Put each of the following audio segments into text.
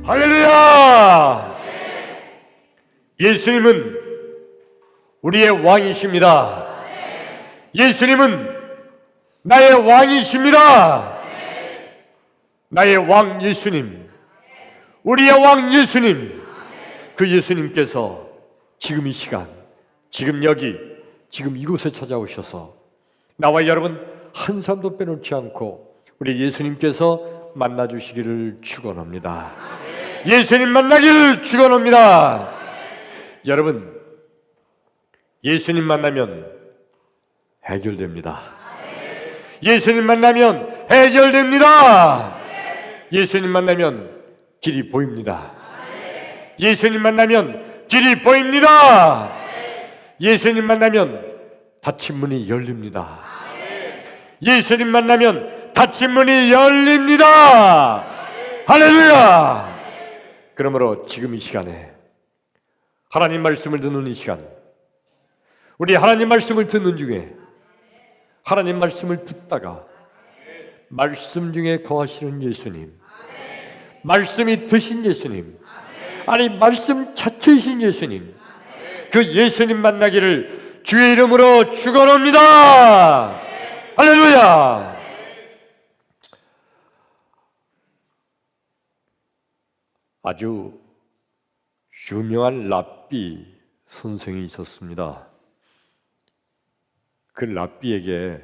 할렐루야! 예수님은 우리의 왕이십니다. 예수님은 나의 왕이십니다. 나의 왕 예수님, 우리의 왕 예수님, 그 예수님께서 지금 이 시간, 지금 여기, 지금 이곳에 찾아오셔서 나와 여러분 한 사람도 빼놓지 않고 우리 예수님께서 만나주시기를 축원합니다. 예수님 만나기를 축원합니다. 여러분, 예수님 만나면 해결됩니다. 예수님 만나면 해결됩니다. 예수님 만나면 길이 보입니다. 예수님 만나면 길이 보입니다. 예수님 만나면 닫힌 문이 열립니다. 예수님 만나면 닫힌 문이 열립니다. 할렐루야! 그러므로 지금 이 시간에 하나님 말씀을 듣는 이 시간, 우리 하나님 말씀을 듣는 중에 하나님 말씀을 듣다가 말씀 중에 거하시는 예수님, 말씀이 드신 예수님, 아니 말씀 자체이신 예수님, 그 예수님 만나기를 주의 이름으로 축원합니다. 할렐루야! 아주 유명한 랍비 선생이 있었습니다. 그 랍비에게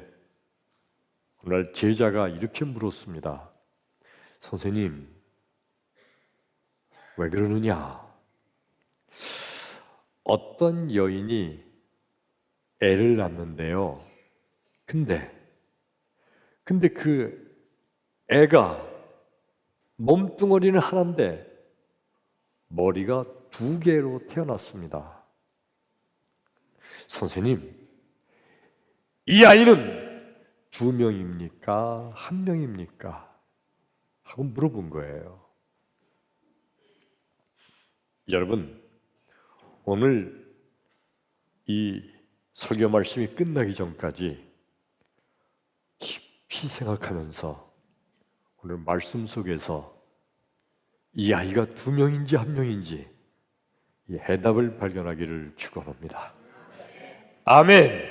오늘 제자가 이렇게 물었습니다. 선생님, 왜 그러느냐? 어떤 여인이 애를 낳는데요. 근데 그 애가 몸뚱어리는 하나인데 머리가 2개로 태어났습니다. 선생님, 이 아이는 2명입니까? 1명입니까? 하고 물어본 거예요. 여러분, 오늘 이 설교 말씀이 끝나기 전까지 깊이 생각하면서 오늘 말씀 속에서 이 아이가 2명인지 1명인지 이 해답을 발견하기를 축원합니다. 아멘.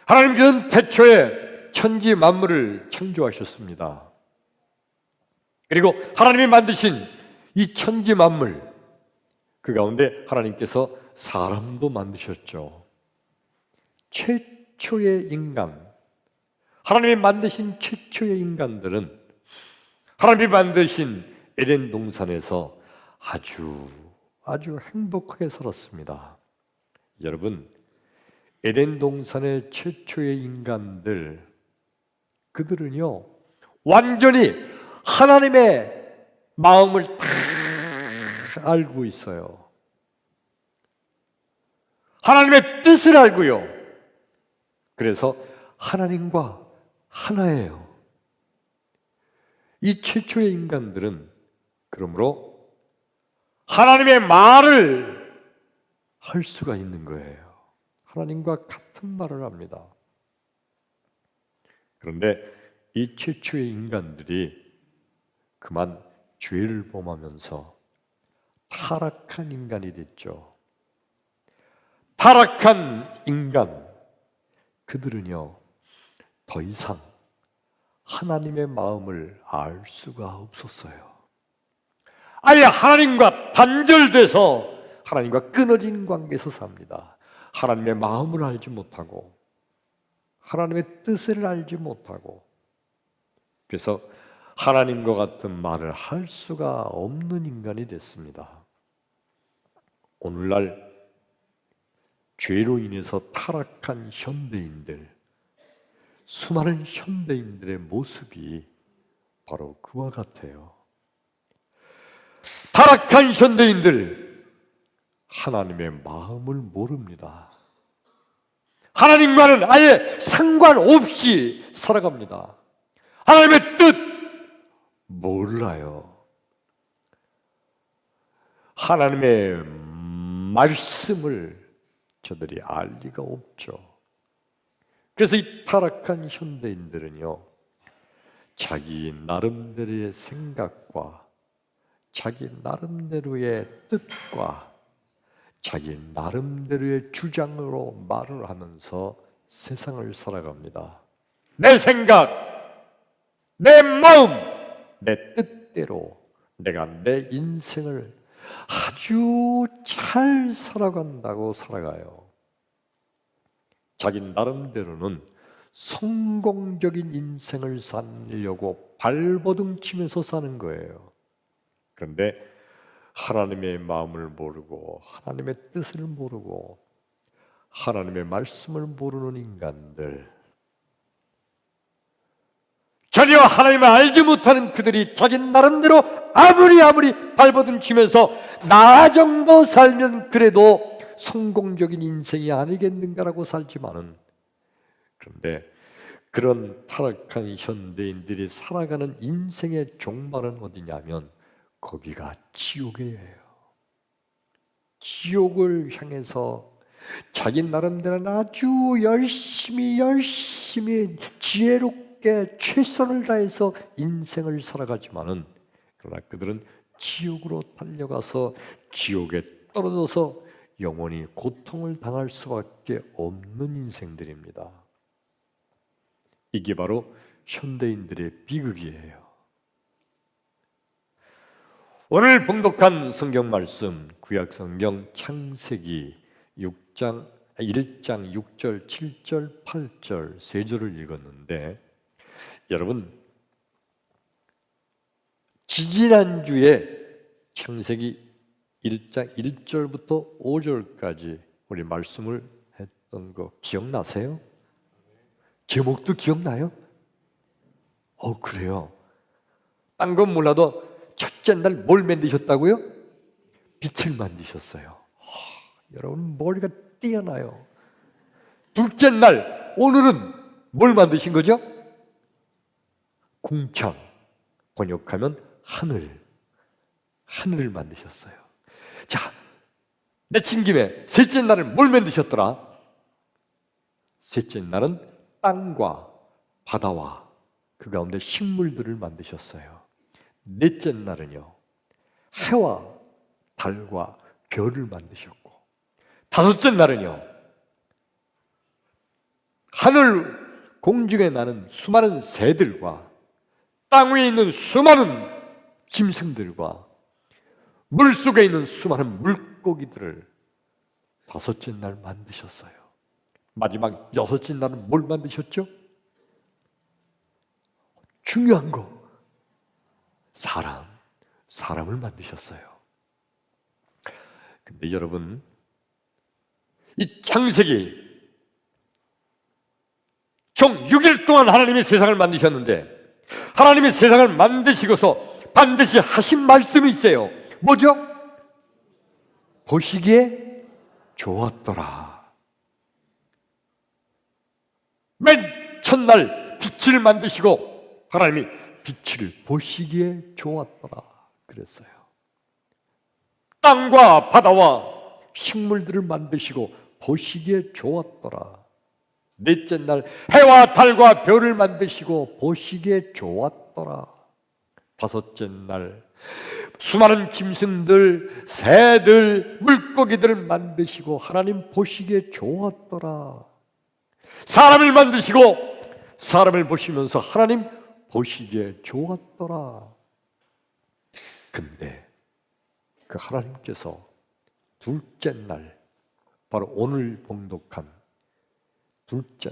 하나님께서는 태초에 천지 만물을 창조하셨습니다. 그리고 하나님이 만드신 이 천지 만물, 그 가운데 하나님께서 사람도 만드셨죠. 최초의 인간, 하나님이 만드신 최초의 인간들은 하나님이 만드신 에덴 동산에서 아주 행복하게 살았습니다. 여러분, 에덴 동산의 최초의 인간들, 그들은요 완전히 하나님의 마음을 다 알고 있어요. 하나님의 뜻을 알고요. 그래서 하나님과 하나예요. 이 최초의 인간들은 그러므로 하나님의 말을 할 수가 있는 거예요. 하나님과 같은 말을 합니다. 그런데 이 최초의 인간들이 그만 죄를 범하면서 타락한 인간이 됐죠. 타락한 인간, 그들은요 더 이상 하나님의 마음을 알 수가 없었어요. 아예 하나님과 단절돼서 하나님과 끊어진 관계에서 삽니다. 하나님의 마음을 알지 못하고 하나님의 뜻을 알지 못하고, 그래서 하나님과 같은 말을 할 수가 없는 인간이 됐습니다. 오늘날 죄로 인해서 타락한 현대인들, 수많은 현대인들의 모습이 바로 그와 같아요. 타락한 현대인들, 하나님의 마음을 모릅니다. 하나님과는 아예 상관없이 살아갑니다. 하나님의 뜻 몰라요. 하나님의 말씀을 저들이 알 리가 없죠. 그래서 이 타락한 현대인들은요 자기 나름대로의 생각과 자기 나름대로의 뜻과 자기 나름대로의 주장으로 말을 하면서 세상을 살아갑니다. 내 생각, 내 마음, 내 뜻대로 내가 내 인생을 아주 잘 살아간다고 살아가요. 자기 나름대로는 성공적인 인생을 살려고 발버둥 치면서 사는 거예요. 그런데 하나님의 마음을 모르고 하나님의 뜻을 모르고 하나님의 말씀을 모르는 인간들, 전혀 하나님을 알지 못하는 그들이 자기 나름대로 아무리 발버둥 치면서 나 정도 살면 그래도 성공적인 인생이 아니겠는가라고 살지만은, 그런데 그런 타락한 현대인들이 살아가는 인생의 종말은 어디냐면 거기가 지옥이에요. 지옥을 향해서 자기 나름대로 아주 열심히 지혜롭게 최선을 다해서 인생을 살아가지만은, 그러나 그들은 지옥으로 달려가서 지옥에 떨어져서 영원히 고통을 당할 수밖에 없는 인생들입니다. 이게 바로 현대인들의 비극이에요. 오늘 봉독한 성경 말씀, 구약 성경 창세기 1장 6절, 7절, 8절 세 절을 읽었는데, 여러분 지지난주에 창세기 1장 1절부터 5절까지 우리 말씀을 했던 거 기억나세요? 제목도 기억나요? 그래요. 딴 건 몰라도 첫째 날 뭘 만드셨다고요? 빛을 만드셨어요. 여러분 머리가 뛰어나요. 둘째 날, 오늘은 뭘 만드신 거죠? 궁창, 번역하면 하늘을 만드셨어요. 자, 내친 김에 셋째 날은 뭘 만드셨더라? 셋째 날은 땅과 바다와 그 가운데 식물들을 만드셨어요. 넷째 날은요, 해와 달과 별을 만드셨고, 다섯째 날은요, 하늘 공중에 나는 수많은 새들과 땅 위에 있는 수많은 짐승들과 물속에 있는 수많은 물고기들을 다섯째 날 만드셨어요. 마지막 여섯째 날은 뭘 만드셨죠? 중요한 거, 사람을 만드셨어요. 근데 여러분, 이 창세기 총 6일 동안 하나님이 세상을 만드셨는데, 하나님이 세상을 만드시고서 반드시 하신 말씀이 있어요. 뭐죠? 보시기에 좋았더라. 맨 첫날 빛을 만드시고 하나님이 빛을 보시기에 좋았더라 그랬어요. 땅과 바다와 식물들을 만드시고 보시기에 좋았더라. 넷째 날 해와 달과 별을 만드시고 보시기에 좋았더라. 다섯째 날 수많은 짐승들, 새들, 물고기들을 만드시고 하나님 보시기에 좋았더라. 사람을 만드시고 사람을 보시면서 하나님 보시기에 좋았더라. 근데 그 하나님께서 둘째 날, 바로 오늘 봉독한 둘째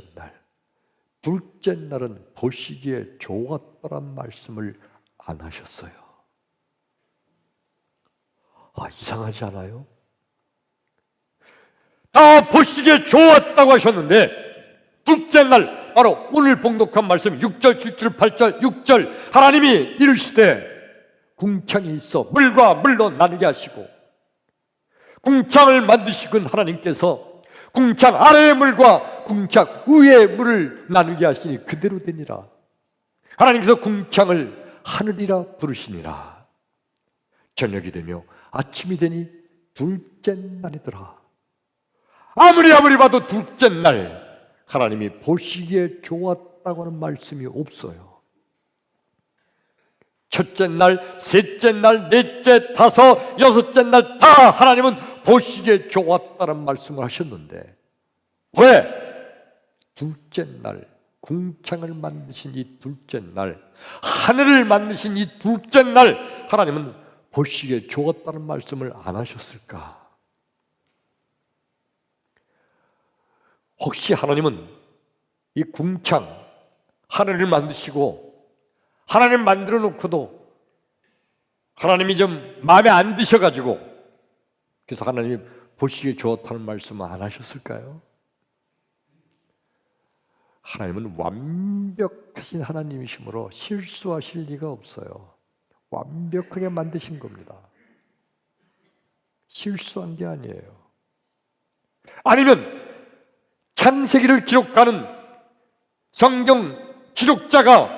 날은 보시기에 좋았더란 말씀을 안 하셨어요. 이상하지 않아요? 다 보시기에 좋았다고 하셨는데 둘째 날, 바로 오늘 봉독한 말씀 6절, 7절, 8절, 6절 하나님이 이르시되 궁창이 있어 물과 물로 나누게 하시고, 궁창을 만드시건 하나님께서 궁창 아래의 물과 궁창 위의 물을 나누게 하시니 그대로 되니라. 하나님께서 궁창을 하늘이라 부르시니라. 저녁이 되며 아침이 되니 둘째 날이더라. 아무리 봐도 둘째 날 하나님이 보시기에 좋았다고 하는 말씀이 없어요. 첫째 날, 셋째 날, 넷째, 다섯, 여섯째 날 다 하나님은 보시기에 좋았다는 말씀을 하셨는데 왜? 둘째 날, 궁창을 만드신 이 둘째 날, 하늘을 만드신 이 둘째 날 하나님은 보시기에 좋았다는 말씀을 안 하셨을까? 혹시 하나님은 이 궁창, 하늘을 만드시고 하나님 만들어 놓고도 하나님이 좀 마음에 안 드셔가지고 그래서 하나님이 보시기에 좋다는 말씀을 안 하셨을까요? 하나님은 완벽하신 하나님이시므로 실수하실 리가 없어요. 완벽하게 만드신 겁니다. 실수한 게 아니에요. 아니면 창세기를 기록하는 성경 기록자가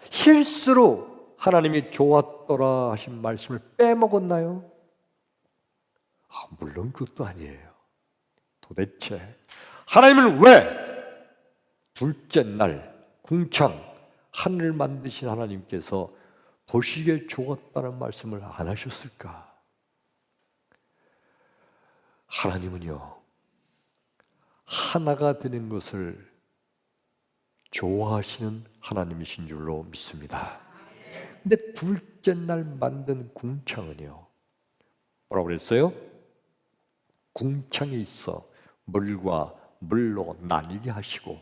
실수로 하나님이 좋았더라 하신 말씀을 빼먹었나요? 물론 그것도 아니에요. 도대체 하나님은 왜 둘째 날 궁창 하늘을 만드신 하나님께서 보시기에 좋았다는 말씀을 안 하셨을까? 하나님은요, 하나가 되는 것을 좋아하시는 하나님이신 줄로 믿습니다. 근데 둘째 날 만든 궁창은요, 뭐라고 그랬어요? 궁창에 있어 물과 물로 나뉘게 하시고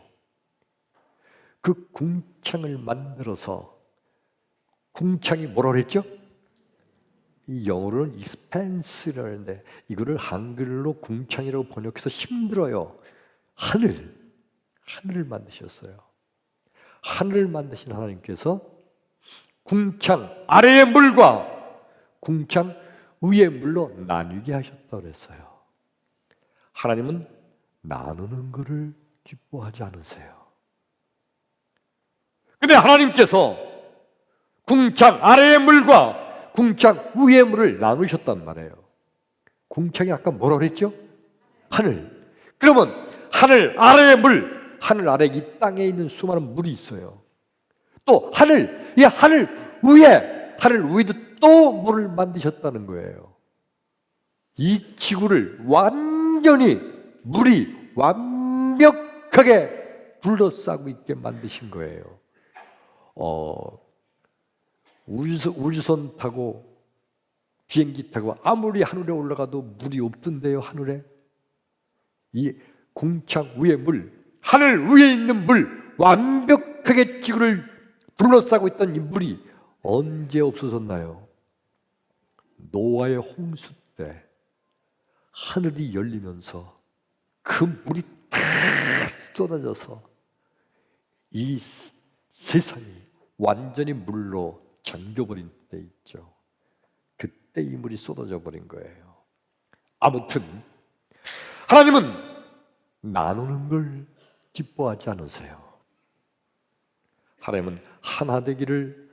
그 궁창을 만들어서 궁창이 뭐라고 그랬죠? 이 영어로는 expanse라는데 이거를 한글로 궁창이라고 번역해서 힘들어요. 하늘을 만드셨어요. 하늘을 만드신 하나님께서 궁창 아래의 물과 궁창 위의 물로 나뉘게 하셨다고 그랬어요. 하나님은 나누는 것을 기뻐하지 않으세요. 근데 하나님께서 궁창 아래의 물과 궁창 위의 물을 나누셨단 말이에요. 궁창이 아까 뭐라고 그랬죠? 하늘. 그러면 하늘 아래의 물, 하늘 아래 이 땅에 있는 수많은 물이 있어요. 또 하늘, 이 하늘 위에도 또 물을 만드셨다는 거예요. 이 지구를 완전히 물이 완벽하게 둘러싸고 있게 만드신 거예요. 우주선 타고 비행기 타고 아무리 하늘에 올라가도 물이 없던데요. 하늘에 이 궁창 위의 물, 하늘 위에 있는 물, 완벽하게 지구를 둘러싸고 있던 이 물이 언제 없어졌나요? 노아의 홍수 때 하늘이 열리면서 그 물이 다 쏟아져서 이 세상이 완전히 물로 잠겨버린 때 있죠. 그때 이 물이 쏟아져 버린 거예요. 아무튼 하나님은 나누는 걸 기뻐하지 않으세요. 하나님은 하나 되기를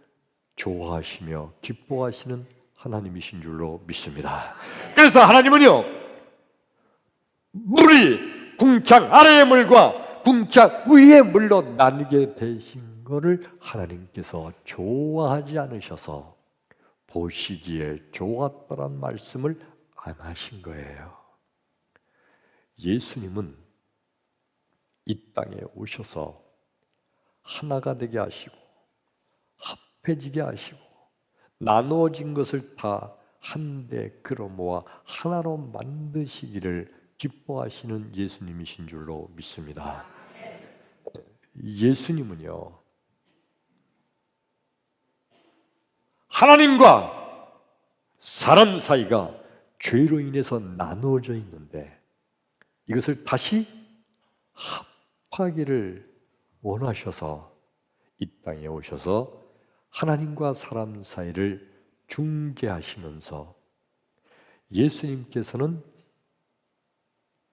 좋아하시며 기뻐하시는 하나님이신 줄로 믿습니다. 그래서 하나님은요, 물이 궁창 아래의 물과 궁창 위의 물로 나뉘게 되신 것을 하나님께서 좋아하지 않으셔서 보시기에 좋았다란 말씀을 안 하신 거예요. 예수님은 이 땅에 오셔서 하나가 되게 하시고 합해지게 하시고 나누어진 것을 다 한데 끌어모아 하나로 만드시기를 기뻐하시는 예수님이신 줄로 믿습니다. 예수님은요, 하나님과 사람 사이가 죄로 인해서 나누어져 있는데 이것을 다시 합하기를 원하셔서 이 땅에 오셔서 하나님과 사람 사이를 중재하시면서 예수님께서는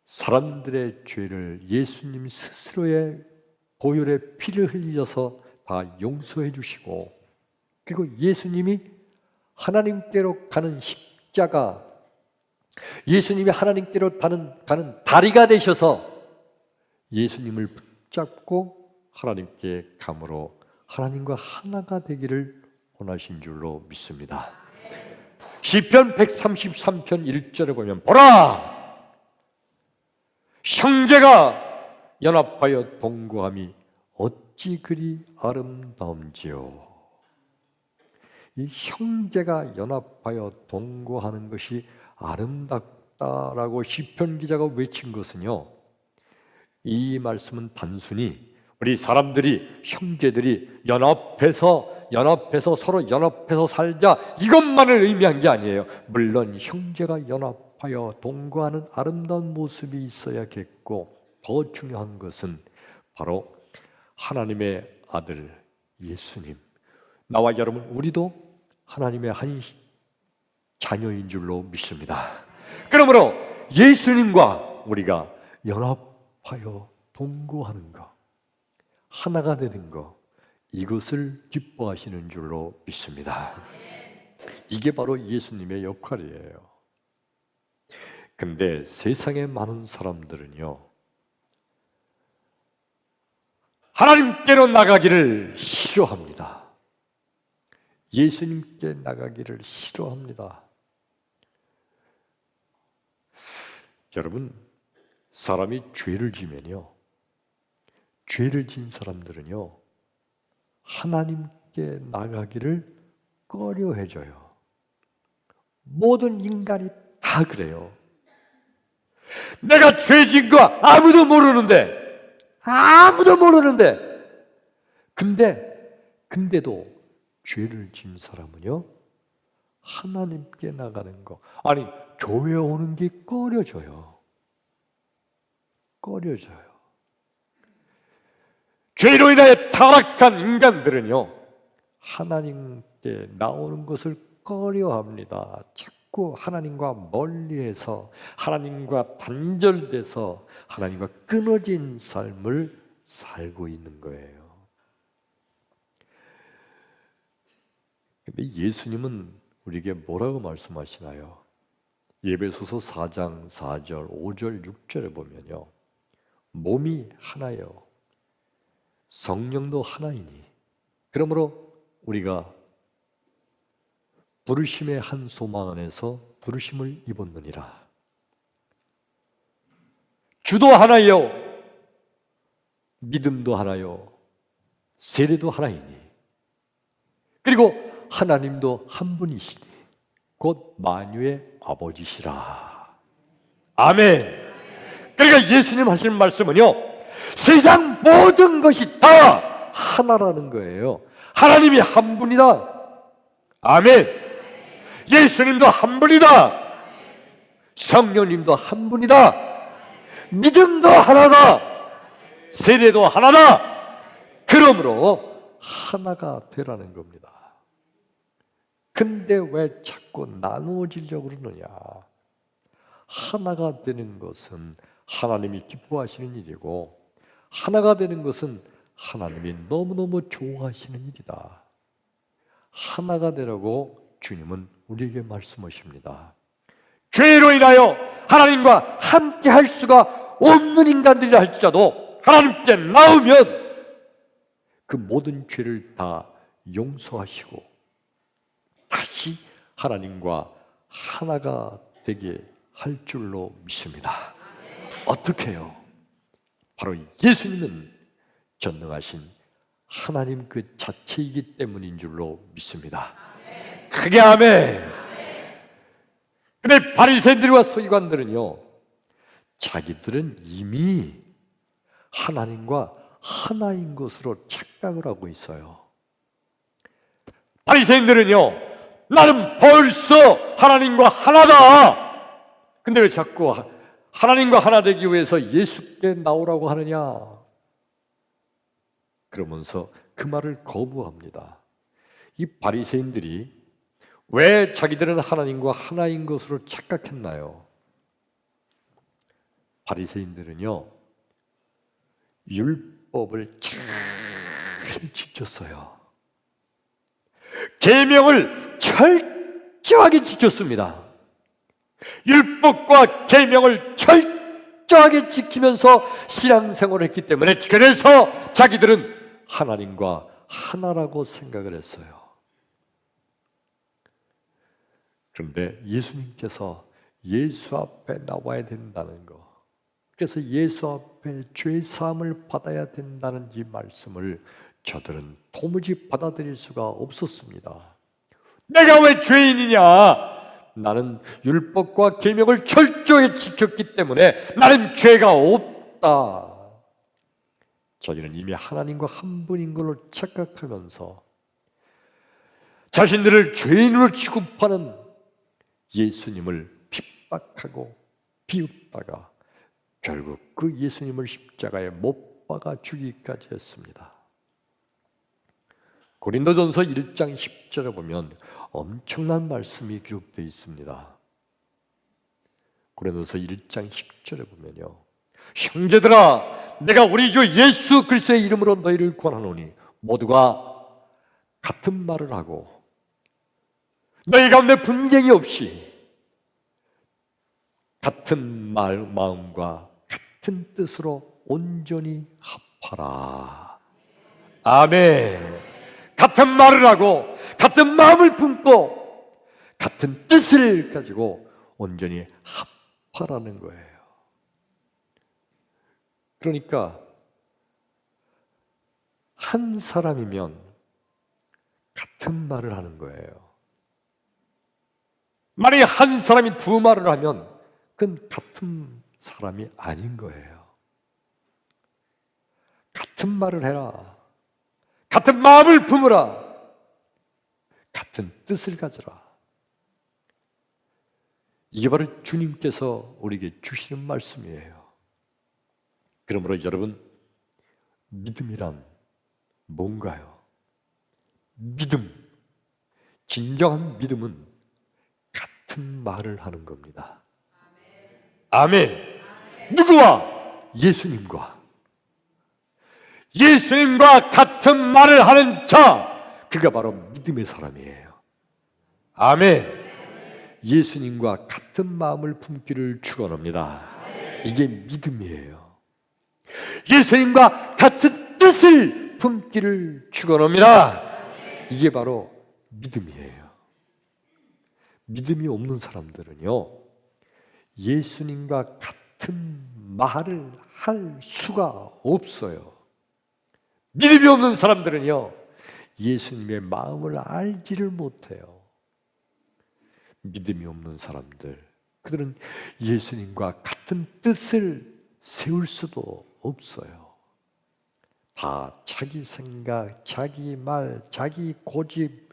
사람들의 죄를 예수님 스스로의 보혈의 피를 흘리셔서 다 용서해 주시고, 그리고 예수님이 하나님께로 가는 십자가, 예수님이 하나님께로 가는 다리가 되셔서 예수님을 붙잡고 하나님께 감으로 하나님과 하나가 되기를 원하신 줄로 믿습니다. 시편 133편 1절에 보면 보라! 형제가 연합하여 동거함이 어찌 그리 아름다운지요. 이 형제가 연합하여 동거하는 것이 아름답다라고 시편 기자가 외친 것은요, 이 말씀은 단순히 우리 사람들이, 형제들이 연합해서 서로 연합해서 살자, 이것만을 의미한 게 아니에요. 물론 형제가 연합하여 동거하는 아름다운 모습이 있어야겠고, 더 중요한 것은 바로 하나님의 아들 예수님, 나와 여러분, 우리도 하나님의 한 자녀인 줄로 믿습니다. 그러므로 예수님과 우리가 연합하여 동거하는 것, 하나가 되는 것, 이것을 기뻐하시는 줄로 믿습니다. 이게 바로 예수님의 역할이에요. 근데 세상의 많은 사람들은요, 하나님께로 나가기를 싫어합니다. 예수님께 나가기를 싫어합니다. 여러분, 사람이 죄를 지면요, 죄를 진 사람들은요, 하나님께 나가기를 꺼려해져요. 모든 인간이 다 그래요. 내가 죄 진 거 아무도 모르는데 근데도 죄를 진 사람은요, 하나님께 나가는 거, 아니 교회 오는 게 꺼려져요. 죄로 인하여 타락한 인간들은요, 하나님께 나오는 것을 꺼려합니다. 자꾸 하나님과 멀리해서, 하나님과 단절돼서 하나님과 끊어진 삶을 살고 있는 거예요. 근데 예수님은 우리에게 뭐라고 말씀하시나요? 에베소서 4장 4절, 5절, 6절에 보면요, 몸이 하나요, 성령도 하나이니, 그러므로 우리가 부르심의 한 소망 안에서 부르심을 입었느니라. 주도 하나요, 믿음도 하나요, 세례도 하나이니, 그리고 하나님도 한 분이시니 곧 만유의 아버지시라. 아멘. 그러니까 예수님 하시는 말씀은요, 세상 모든 것이 다 하나라는 거예요. 하나님이 한 분이다. 아멘. 예수님도 한 분이다. 성령님도 한 분이다. 믿음도 하나다. 세례도 하나다. 그러므로 하나가 되라는 겁니다. 근데 왜 자꾸 나누어지려고 그러느냐? 하나가 되는 것은 하나님이 기뻐하시는 일이고, 하나가 되는 것은 하나님이 너무너무 좋아하시는 일이다. 하나가 되라고 주님은 우리에게 말씀하십니다. 죄로 인하여 하나님과 함께 할 수가 없는 인간들이라 할지라도 하나님께 나오면 그 모든 죄를 다 용서하시고 다시 하나님과 하나가 되게 할 줄로 믿습니다. 어떻게 해요? 바로 예수님은 전능하신 하나님 그 자체이기 때문인 줄로 믿습니다. 크게 아멘. 근데 바리새인들과 서기관들은요, 자기들은 이미 하나님과 하나인 것으로 착각을 하고 있어요. 바리새인들은요, 나는 벌써 하나님과 하나다. 근데 왜 자꾸 하나님과 하나 되기 위해서 예수께 나오라고 하느냐? 그러면서 그 말을 거부합니다. 이 바리새인들이 왜 자기들은 하나님과 하나인 것으로 착각했나요? 바리새인들은요, 율법을 잘 지켰어요. 계명을 철저하게 지켰습니다. 율법과 계명을 철저하게 지키면서 신앙생활을 했기 때문에, 그래서 자기들은 하나님과 하나라고 생각을 했어요. 그런데 예수님께서 예수 앞에 나와야 된다는 거, 그래서 예수 앞에 죄 사함을 받아야 된다는 이 말씀을 저들은 도무지 받아들일 수가 없었습니다. 내가 왜 죄인이냐? 나는 율법과 계명을 철저히 지켰기 때문에 나는 죄가 없다. 저희는 이미 하나님과 한 분인 걸로 착각하면서 자신들을 죄인으로 취급하는 예수님을 핍박하고 비웃다가 결국 그 예수님을 십자가에 못 박아 죽이기까지 했습니다. 고린도전서 1장 10절에 보면 엄청난 말씀이 기록되어 있습니다. 고린도서 1장 10절에 보면요, 형제들아, 내가 우리 주 예수 그리스도의 이름으로 너희를 권하노니 모두가 같은 말을 하고 너희 가운데 분쟁이 없이 같은 마음과 같은 뜻으로 온전히 합하라. 아멘. 같은 말을 하고 같은 마음을 품고 같은 뜻을 가지고 온전히 합하라는 거예요. 그러니까 한 사람이면 같은 말을 하는 거예요. 만약에 한 사람이 두 말을 하면 그건 같은 사람이 아닌 거예요. 같은 말을 해라. 같은 마음을 품으라. 같은 뜻을 가져라. 이게 바로 주님께서 우리에게 주시는 말씀이에요. 그러므로 여러분, 믿음이란 뭔가요? 믿음, 진정한 믿음은 같은 말을 하는 겁니다. 아멘. 누구와? 예수님과. 예수님과 같은 말을 하는 자, 그가 바로 믿음의 사람이에요. 아멘. 예수님과 같은 마음을 품기를 축원합니다. 이게 믿음이에요. 예수님과 같은 뜻을 품기를 축원합니다. 이게 바로 믿음이에요. 믿음이 없는 사람들은요, 예수님과 같은 말을 할 수가 없어요. 믿음이 없는 사람들은요, 예수님의 마음을 알지를 못해요. 믿음이 없는 사람들, 그들은 예수님과 같은 뜻을 세울 수도 없어요. 다 자기 생각, 자기 말, 자기 고집,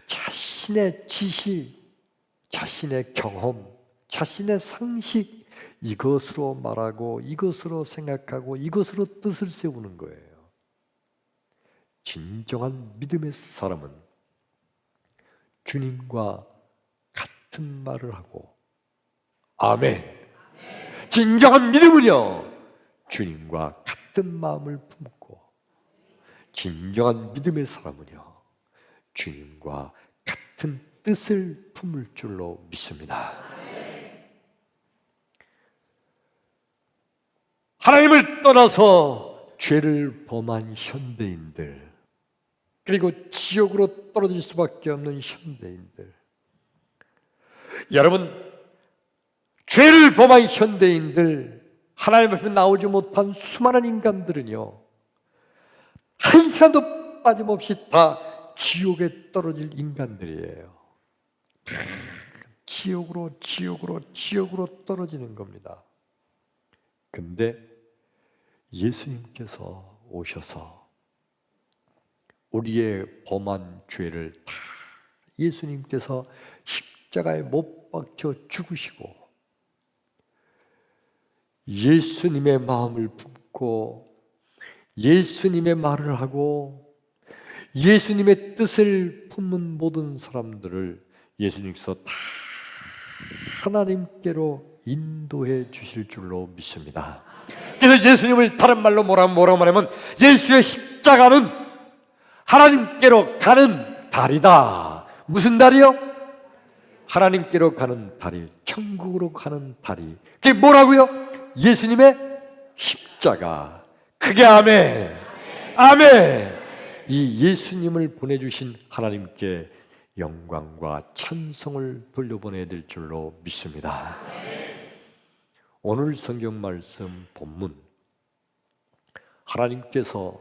자신의 지식, 자신의 경험, 자신의 상식, 이것으로 말하고 이것으로 생각하고 이것으로 뜻을 세우는 거예요. 진정한 믿음의 사람은 주님과 같은 말을 하고, 아멘. 진정한 믿음은요, 주님과 같은 마음을 품고, 진정한 믿음의 사람은요, 주님과 같은 뜻을 품을 줄로 믿습니다. 하나님을 떠나서 죄를 범한 현대인들, 그리고 지옥으로 떨어질 수밖에 없는 현대인들, 여러분, 죄를 범한 현대인들, 하나님 앞에 나오지 못한 수많은 인간들은요, 한 사람도 빠짐없이 다 지옥에 떨어질 인간들이에요. 지옥으로 떨어지는 겁니다. 근데 예수님께서 오셔서 우리의 범한 죄를 다 예수님께서 십자가에 못 박혀 죽으시고, 예수님의 마음을 품고 예수님의 말을 하고 예수님의 뜻을 품는 모든 사람들을 예수님께서 다 하나님께로 인도해 주실 줄로 믿습니다. 그래서 예수님을 다른 말로 뭐라고 말하면, 예수의 십자가는 하나님께로 가는 다리다. 무슨 다리요? 하나님께로 가는 다리, 천국으로 가는 다리. 그게 뭐라고요? 예수님의 십자가. 그게 아멘. 아멘. 이 예수님을 보내주신 하나님께 영광과 찬송을 돌려보내야 될 줄로 믿습니다. 오늘 성경 말씀 본문, 하나님께서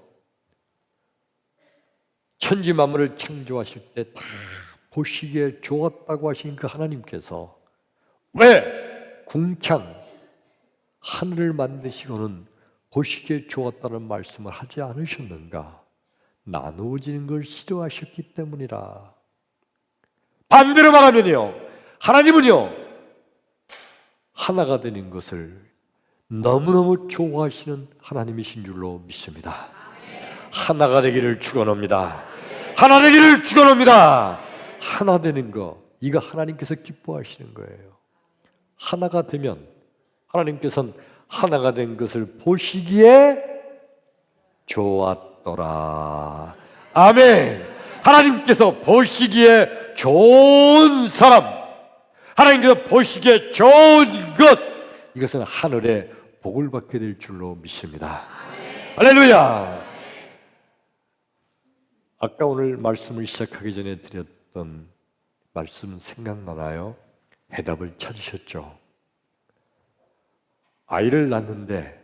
천지 만물을 창조하실 때 다 보시기에 좋았다고 하신 그 하나님께서 왜 궁창 하늘을 만드시고는 보시기에 좋았다는 말씀을 하지 않으셨는가? 나누어지는 걸 싫어하셨기 때문이라. 반대로 말하면요, 하나님은요 하나가 되는 것을 너무너무 좋아하시는 하나님이신 줄로 믿습니다. 하나가 되기를 축원합니다. 하나 되기를 축원합니다. 하나 되는 거, 이거 하나님께서 기뻐하시는 거예요. 하나가 되면 하나님께서는 하나가 된 것을 보시기에 좋았더라. 아멘. 하나님께서 보시기에 좋은 사람, 하나님께서 보시기에 좋은 것, 이것은 하늘의 복을 받게 될 줄로 믿습니다. 할렐루야. 아까 오늘 말씀을 시작하기 전에 드렸던 말씀 생각나나요? 해답을 찾으셨죠? 아이를 낳는데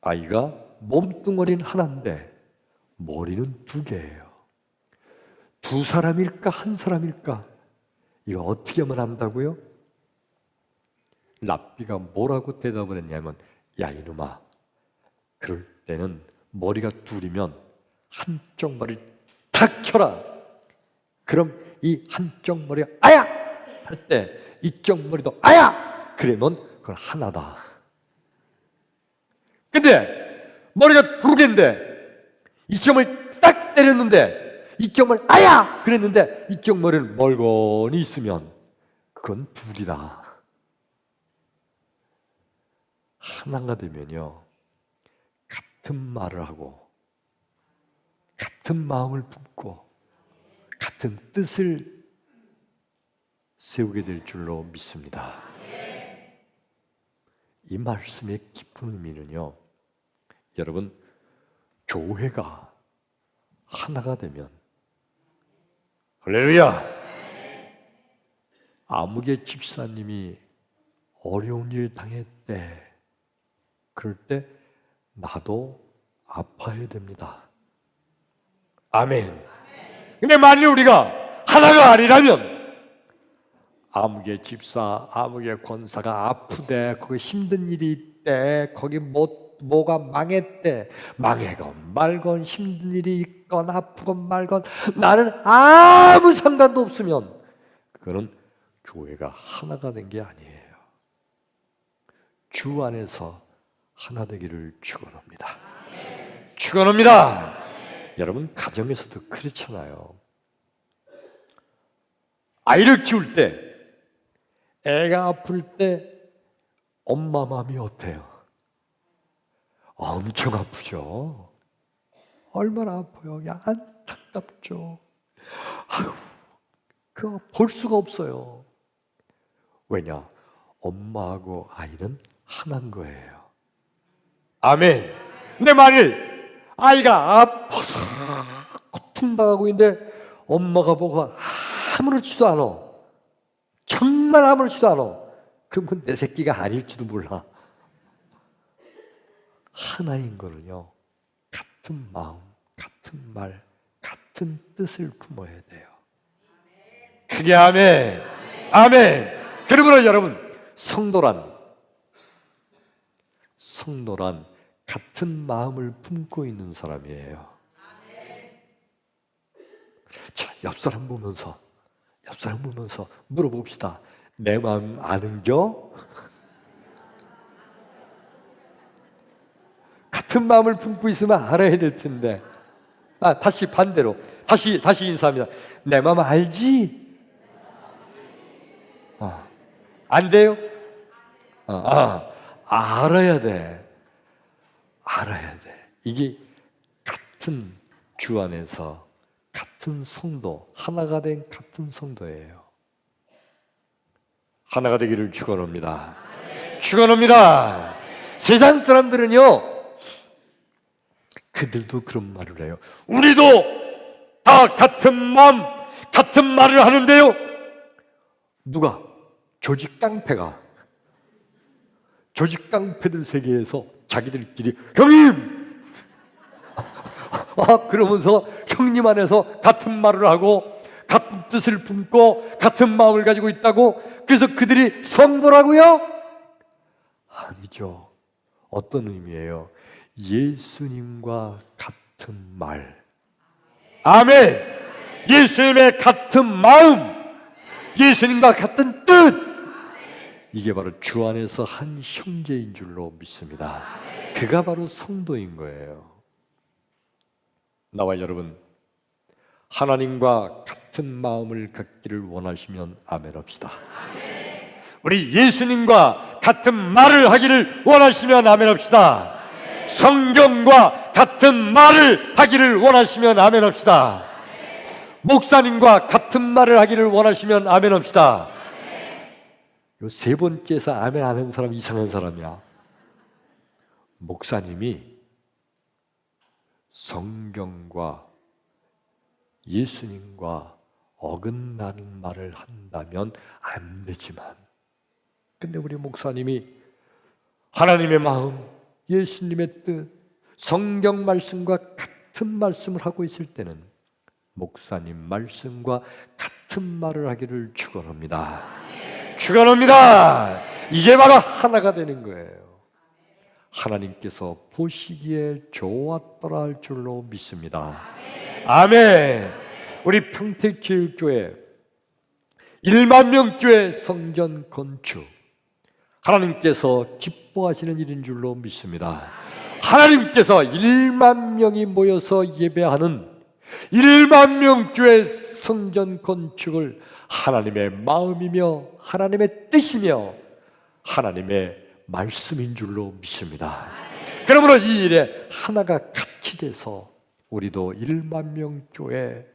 아이가 몸뚱어리는 하나인데 머리는 두 개예요. 두 사람일까 한 사람일까? 이거 어떻게 하면 안다고요? 랍비가 뭐라고 대답을 했냐면, 야 이놈아, 그럴 때는 머리가 둘이면 한쪽 머리를 탁 켜라. 그럼 이 한쪽 머리가 아야! 할 때 이쪽 머리도 아야! 그러면 그건 하나다. 근데 머리가 두 개인데 이쪽을 딱 때렸는데 이쪽을 아야! 그랬는데 이쪽 머리는 멀거니 있으면 그건 둘이다. 하나가 되면요, 같은 말을 하고 같은 마음을 품고 같은 뜻을 세우게 될 줄로 믿습니다. 이 말씀의 깊은 의미는요, 여러분, 교회가 하나가 되면, 할렐루야, 아무개 집사님이 어려운 일 당했대. 그럴 때 나도 아파야 됩니다. 아멘. 근데 만일 우리가 하나가 아니라면, 아무개 집사, 아무개 권사가 아프대, 거기 힘든 일이 있대, 거기 뭐가 망했대, 망해건 말건 힘든 일이 있건 아프건 말건 나는 아무 상관도 없으면 그거는 교회가 하나가 된 게 아니에요. 주 안에서 하나 되기를 축원합니다. 축원합니다. 여러분, 가정에서도 그렇잖아요. 아이를 키울 때, 애가 아플 때 엄마 마음이 어때요? 엄청 아프죠. 얼마나 아파요. 야, 안타깝죠. 아유, 그거 볼 수가 없어요. 왜냐? 엄마하고 아이는 하나인 거예요. 아멘. 근데 만일 아이가 아파서 고통당하고 있는데 엄마가 보고 아무렇지도 않아, 정말 아무렇지도 않아, 그럼 그건 내 새끼가 아닐지도 몰라. 하나인 거는요, 같은 마음, 같은 말, 같은 뜻을 품어야 돼요. 크게 아멘. 아멘. 그러므로 여러분, 성도란 같은 마음을 품고 있는 사람이에요. 자, 옆 사람 보면서 물어봅시다. 내 마음 아는겨? 같은 마음을 품고 있으면 알아야 될 텐데. 다시 반대로, 다시 인사합니다. 내 마음 알지? 안 돼요? 알아야 돼. 이게 같은 주 안에서 같은 성도, 하나가 된 같은 성도예요. 하나가 되기를 축원합니다. 축원합니다. 세상 사람들은요, 그들도 그런 말을 해요. 우리도 다 같은 마음, 같은 말을 하는데요. 누가? 조직 깡패들 세계에서 자기들끼리 형님! 그러면서 형님 안에서 같은 말을 하고 같은 뜻을 품고 같은 마음을 가지고 있다고? 그래서 그들이 성도라고요? 아니죠. 어떤 의미예요? 예수님과 같은 말. 아멘. 예수님의 같은 마음, 예수님과 같은 뜻. 이게 바로 주 안에서 한 형제인 줄로 믿습니다. 그가 바로 성도인 거예요. 나와 여러분, 하나님과 같은 마음을 갖기를 원하시면 아멘 합시다. 우리 예수님과 같은 말을 하기를 원하시면 아멘 합시다. 성경과 같은 말을 하기를 원하시면 아멘 합시다. 목사님과 같은 말을 하기를 원하시면 아멘 합시다. 요 세 번째에서 아멘 안 하는 사람 이상한 사람이야. 목사님이 성경과 예수님과 어긋나는 말을 한다면 안 되지만, 근데 우리 목사님이 하나님의 마음, 예수님의 뜻, 성경 말씀과 같은 말씀을 하고 있을 때는 목사님 말씀과 같은 말을 하기를 축원합니다. 축원합니다. 이게 바로 하나가 되는 거예요. 하나님께서 보시기에 좋았더라 할 줄로 믿습니다. 아멘. 우리 평택제일교회 1만 명교회 성전 건축, 하나님께서 기뻐하시는 일인 줄로 믿습니다. 하나님께서 1만 명이 모여서 예배하는 1만 명 교회 성전 건축을 하나님의 마음이며 하나님의 뜻이며 하나님의 말씀인 줄로 믿습니다. 그러므로 이 일에 하나가 같이 돼서 우리도 1만 명 교회,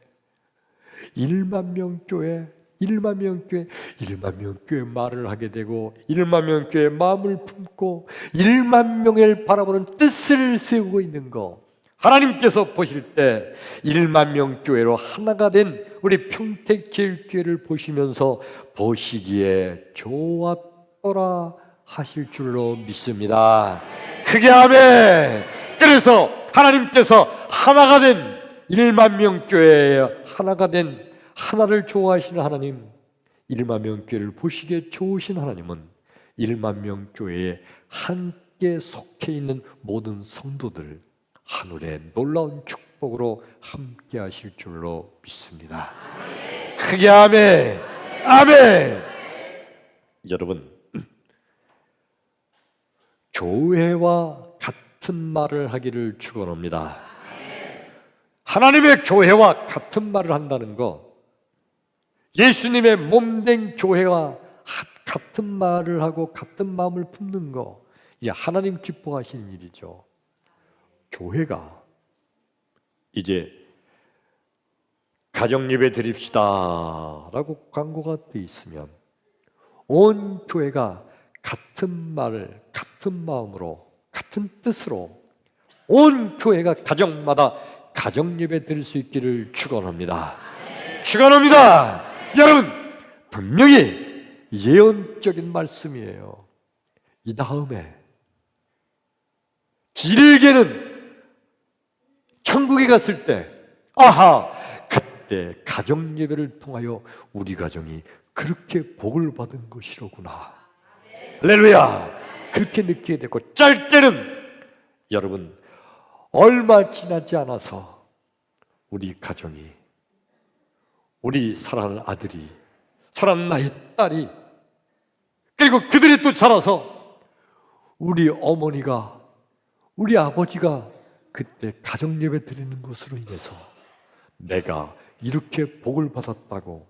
1만 명 교회, 1만 명 교회, 1만 명 교회 말을 하게 되고 1만 명 교회 마음을 품고 1만 명을 바라보는 뜻을 세우고 있는 거, 하나님께서 보실 때 1만 명 교회로 하나가 된 우리 평택제일교회를 보시면서 보시기에 좋았더라 하실 줄로 믿습니다. 크게 아멘. 그래서 하나님께서 하나가 된 1만 명 교회에 하나가 된 하나를 좋아하시는 하나님, 1만 명 교회를 보시기에 좋으신 하나님은 1만 명 교회에 함께 속해 있는 모든 성도들 하늘의 놀라운 축복으로 함께 하실 줄로 믿습니다. 크게 아멘. 아멘. 여러분, 교회와 같은 말을 하기를 축원합니다. 하나님의 교회와 같은 말을 한다는 거, 예수님의 몸된 교회와 같은 말을 하고 같은 마음을 품는 거, 이게 하나님 기뻐하시는 일이죠. 교회가 이제 가정예배 드립시다 라고 광고가 돼 있으면 온 교회가 같은 말을 같은 마음으로 같은 뜻으로 온 교회가 가정마다 가정예배 드릴 수 있기를 축원합니다. 축원합니다. 여러분, 분명히 예언적인 말씀이에요. 이 다음에 길게는 천국에 갔을 때, 아하, 그때 가정예배를 통하여 우리 가정이 그렇게 복을 받은 것이로구나. 할렐루야. 그렇게 느끼게 되고, 짧게는 여러분 얼마 지나지 않아서 우리 가정이, 우리 사랑하는 아들이, 사랑하는 나의 딸이, 그리고 그들이 또 자라서 우리 어머니가, 우리 아버지가 그때 가정예배 드리는 것으로 인해서 내가 이렇게 복을 받았다고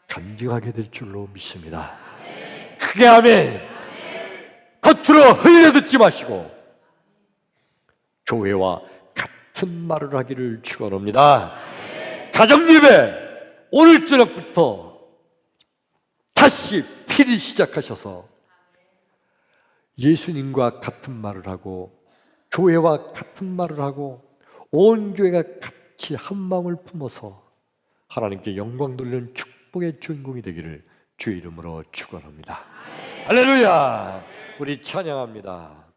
간증하게 될 줄로 믿습니다. 크게 아멘. 겉으로 흘려 듣지 마시고 교회와 같은 말을 하기를 축원합니다. 가정예배 오늘 저녁부터 다시 필히 시작하셔서 예수님과 같은 말을 하고 교회와 같은 말을 하고 온 교회가 같이 한 마음을 품어서 하나님께 영광 돌리는 축복의 주인공이 되기를 주의 이름으로 축원합니다. 할렐루야. 우리 찬양합니다.